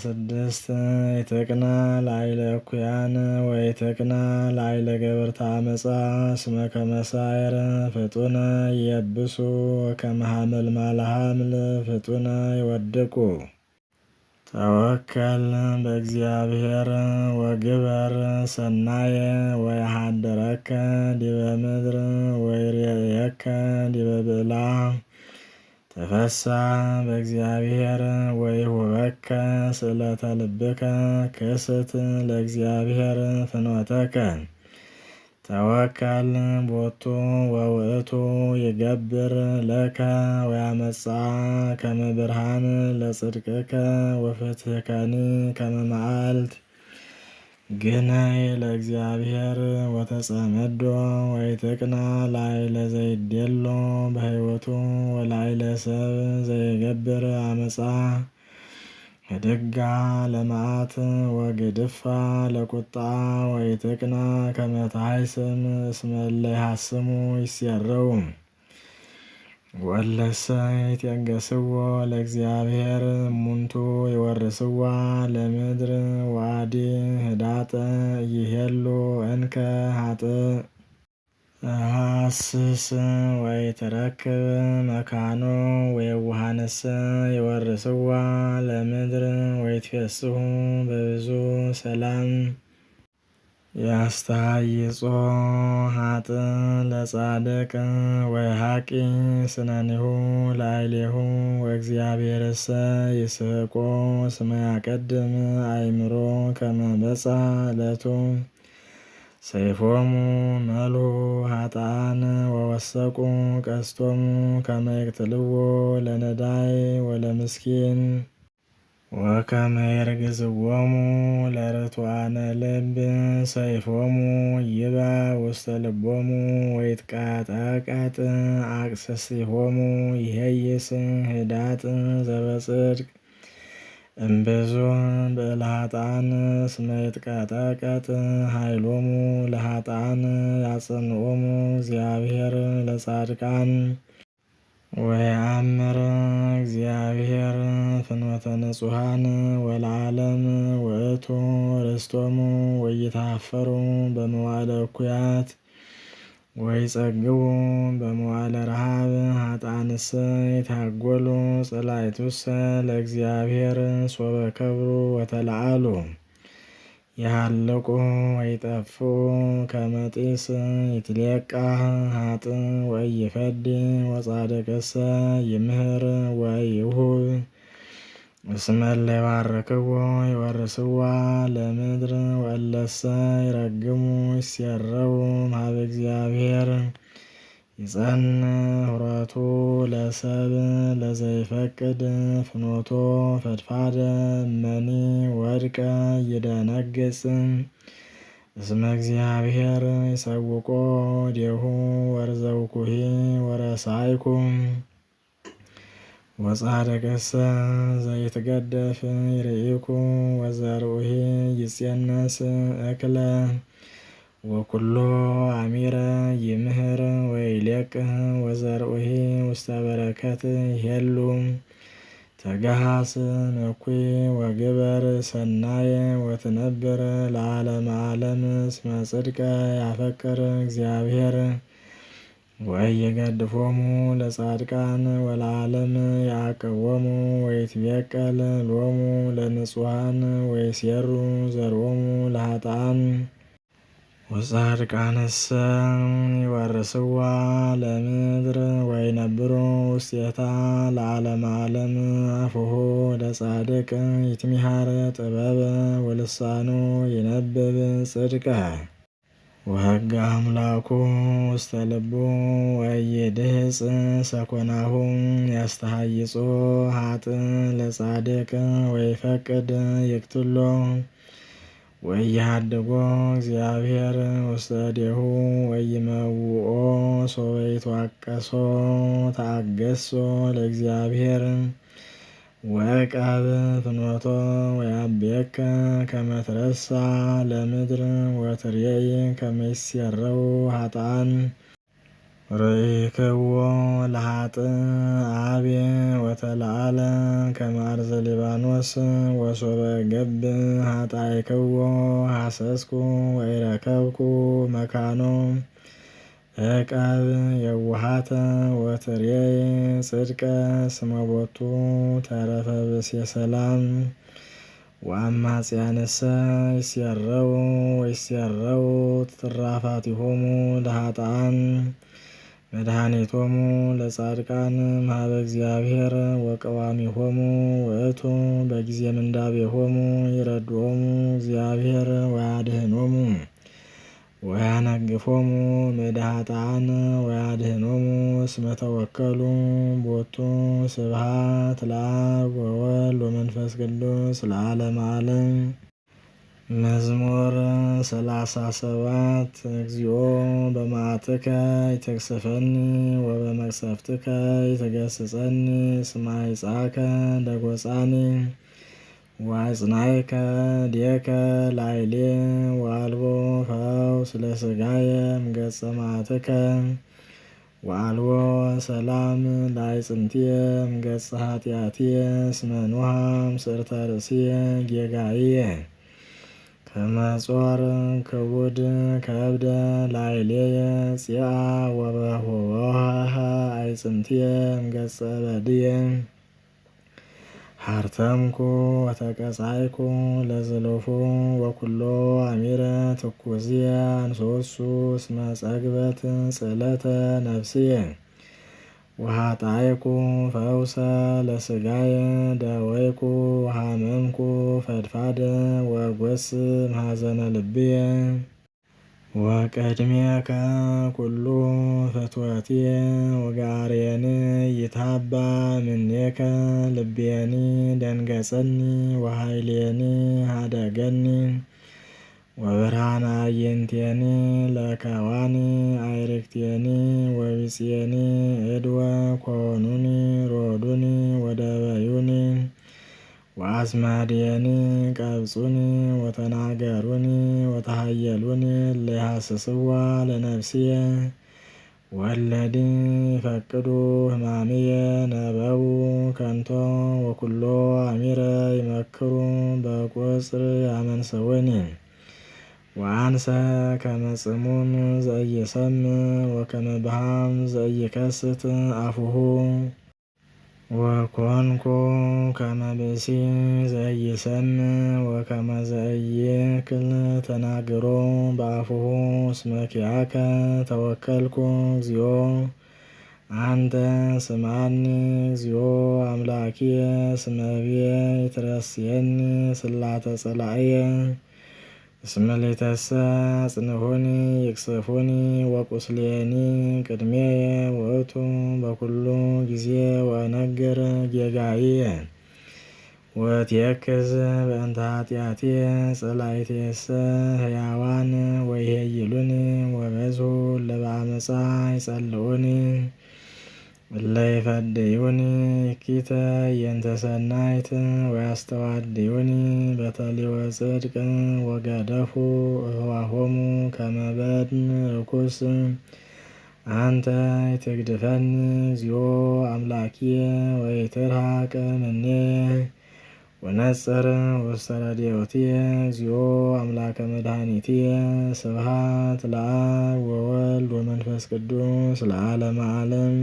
ስድስት ይትቅና ላዕለ እኩያን ወይትቅና ላዕለ ገበርተ አመፃ እስመ ከመ ሳዕር ፍጡነ ይየብሱ ወከመ ሐመልማለ ሐምል ፍጡነ ይወድቁ። ተወከል በእግዚአብሔር ወግበር ሰናየ ወያሃድረከ ዲበ ምድር ወይሬየከ ዲበ ብዕላ። ተፈሳ በእግዚአብሔር ወይሁበከ ስእለተ ልብከ ክስት ለእግዚአብሔር ፍኖተከ። ተወከል ቦቱ ወውእቱ ይገብር ለከ ወያመጻ ከመ ብርሃን ለጽድቅከ ወፍትሕከኒ ከመ መዓልት። ግነይ ለእግዚአብሔር ወተጸመዶ ወይትቅና ላዕለ ዘይዴሎ በሕይወቱ ወላዕለ ሰብ ዘይገብር አመፃ። ህድጋ ለመዓት ወግድፋ ለቁጣ ወይትቅና ከመ ታሕስም እስመ እለ ይሐስሙ ይሴረው። ወለሰ ይትየገስዎ ለእግዚአብሔር እሙንቱ ይወርስዋ ለምድር ወአዲ ህዳጠ ይሄሉ እንከ ኃጥእ። ሐስስ ወይትረክብ መካኖ ወየዋሃንሰ ይወርስዋ ለምድር ወይትፌስሑ በብዙ ሰላም። ያስተሃይጾ ኃጥእ ለጻድቅ ወይሃቂ ስነኒሁ ላዕሌሁ ወእግዚአብሔርሰ ይስሕቆ እስመ ያቀድም አእምሮ ከመ በጽሐ ዕለቱ። ሰይፎሙ መልሁ ኃጥአን ወወሰቁ ቀስቶሙ ከመ ይቅትልዎ ለነዳይ ወለምስኪን። ወከመ ይርግዝዎሙ ለርቱዓነ ልብ ሰይፎሙ ይባ ውስተ ልቦሙ ወይትቃጠቀጥ አቅስሲሆሙ ይሄይስ ህዳጥ ዘበጽድቅ። እምብዙ ብዕለ ኃጥአን እስመ ይትቃጠቀጥ ኃይሎሙ ለኃጥአን ያጽንዖሙ እግዚአብሔር ለጻድቃን። ወየአምር እግዚአብሔር ፍኖተ ንጹሐን ወለዓለም ውእቱ ርስቶሙ ወይታፈሩ በመዋዕለ እኩያት ወይጸግቡ በመዋዕለ ረሃብ። ኃጥአንሰ ይታጐሉ ጸላእቱሰ ለእግዚአብሔር ሶበ ከብሩ ወተለዓሉ። ይሃልቁ ወይጠፍኡ ከመ ጢስ ይትሌቃህ ኃጥእ ወኢይፈዲ ወጻድቅሰ ይምህር ወኢይሁብ። እስመ እለ ይባርክዎ ይወርስዋ ለምድር ወእለሰ ይረግሙ ይሴረው እምኀበ እግዚአብሔር። ይጸንዕ ሑረቱ ለሰብ ለዘይፈቅድ ፍኖቶ ፈድፋደ እመኒ ወድቀ ይደነግጽ። እስመ እግዚአብሔር ይሰውቆ ዴሁ ወርዘውኩሂ ወረሳይኩ። ወጻድቅሰ ዘይትገደፍ ይርኢኩ ወዘርኡሂ ይጼነስ እክለ። ወኩሎ አሚረ ይምህር ወይሌቅህ ወዘርኡሂ ውስተ በረከት ይሄሉ። ተገሃስ እኩይ ወግበር ሰናየ ወትነብር ለዓለመ ዓለም እስመ ጽድቀ ያፈቅር እግዚአብሔር። ወኢይገድፎሙ ለጻድቃን ወለዓለም ያዕቅቦሙ ወይትቤቀል ሎሙ ለንጹሐን ወይሴሩ ዘርኦሙ ለኃጥአን። ወጻድቃንሰ ይወርስዋ ለምድር ወይነብሩ ውስቴታ ለዓለመ ዓለም። አፉሁ ለጻድቅ ይትሚሃር ጥበበ ወልሳኑ ይነብብ ጽድቀ። ወሕገ አምላኩ ውስተ ልቡ ወኢይድህጽ ሰኮናሁ። ያስተሃይጾ ኃጥእ ለጻድቅ ወይፈቅድ ይቅትሎ። ወኢይሃድጎ እግዚአብሔር ውስተ እዴሁ ወኢይመውኦ ሶበ ይትዋቀሶ። ተአገሶ ለእግዚአብሔር ወዕቀብ ፍኖቶ ወያቤከ ከመ ትረሳ ለምድር ወትሬኢ ከመ ይሴረው ኃጥአን። ርኢክዎ ለኃጥእ አብየ ወተለዓለ ከመ አርዘ ሊባኖስ ወሶበ ገብ ኃጣይክዎ ሐሰስኩ ወኢረከብኩ መካኖ ዕቀብ የውሃተ ወትሬይ ጽድቀ እስመ ቦቱ ተረፈ ብእሴ ሰላም ወአማጽያንሰ ይሴረው ወይሴረው ትራፋቲሆሙ ለኃጥኣን መድኃኒቶሙ ለጻድቃን እምኀበ እግዚአብሔር ወቀዋሚሆሙ ውእቱ በጊዜ ምንዳቤሆሙ ይረድኦሙ እግዚአብሔር ወያድኅኖሙ ወያነግፎሙ እምእደ ኃጥኣን ወያድኅኖሙ እስመ ተወከሉ ቦቱ። ስብሐት ለአብ ወወልድ ወመንፈስ ቅዱስ ለዓለመ ዓለም። መዝሙር 37 እግዚኦ በመዓትከ ይትቅሰፈኒ ወበመቅሰፍትከ ይትገሥጸኒ እስመ አይጻከ ደጐፃኒ ወአጽናዕከ እዴከ ላዕሌ ወአልቦ ፈውስ ለሥጋየ እምገጸ መዓትከ ወአልቦ ሰላም ለአዕጽምትየ እምገጸ ኃጢአትየ እስመ ኖኃ እምስዕርተ ርእስየ ጌጋይየ ከመ ጾር ክቡድ ከብደ ላዕሌየ ጽአ ወበሆሃ አዕጽምትየ እምገጸ በድየ ሀርተምኩ ወተቀጻይኩ ለዝልፉ ወኩሎ አሚረ ትኩዝየ አንሶሱ እስመ ጸግበት ጽዕለተ ነፍስየ ወኃጣይኩ ፈውሰ ለሥጋየ ደወይኩ ወሃመምኩ ፈድፋደ ወጐስ እምኀዘነ ልብየ ወቅድሜከ ኩሉ ፍትወትየ ወጋርየኒ ይትሃባ እምኔከ ልቤኒ ደንገጸኒ ወኃይልየኒ ኀደገኒ ወብርሃነ አዕይንቲየኒ ለከዋኒ አዕርክቲየኒ ወቢጽየኒ እድወ ኮኑኒ ሮዱኒ ወደበዩኒ ወአዝማድየኒ ቀብጹኒ ወተናገሩኒ ወተሃየሉኒ እለ ይሐስስዋ ለነፍስየ ወለዲ ይፈቅዱ ሕማምየ ነበቡ ከንቶ ወኩሎ አሚረ ይመክሩ በቁጽር ያመንስውኒ ወአንሰ ከመ ጽሙም ዘኢይሰምዕ ወከመ ብሃም ዘኢይከስት አፉሁ ወኮንኩ ከመ ብእሲ ዘኢይሰምዕ ወከመ ዘኢይክል ተናግሮ በአፉሁ እስመ ኪያከ ተወከልኩ እግዚኦ አንተ ስምዓኒ እግዚኦ አምላኪየ እስመ ብየ ይትረስየኒ ስላተ ጸላእየ እስመ ሌተሰ አጽንዑኒ ይቅሰፉኒ ወቁስሌኒ ቅድሜየ ውእቱ በኩሉ ጊዜ ወእነግር ጌጋይየ ወእትየክዝ በእንተ ኃጢአትየ ጸላእትየሰ ሕያዋን ወይሄይሉኒ ወበዝሑ እለ በአመፃ ይጸልዑኒ እለ ይፈድዩኒ እኪተ የንተ ሰናይት ወያስተዋድዩኒ በተሊወ ጽድቅ ወገደፉ እህዋሆሙ ከመ በድን ርኩስ አንተ ይትግድፈኒ እግዚኦ አምላኪየ ወይትርሐቅ እምኔየ ወነጽር ውስተ ረድኤትየ እግዚኦ አምላከ መድኃኒትየ ስብሐት ለአብ ወወልድ ወመንፈስ ቅዱስ ለዓለመ ዓለም።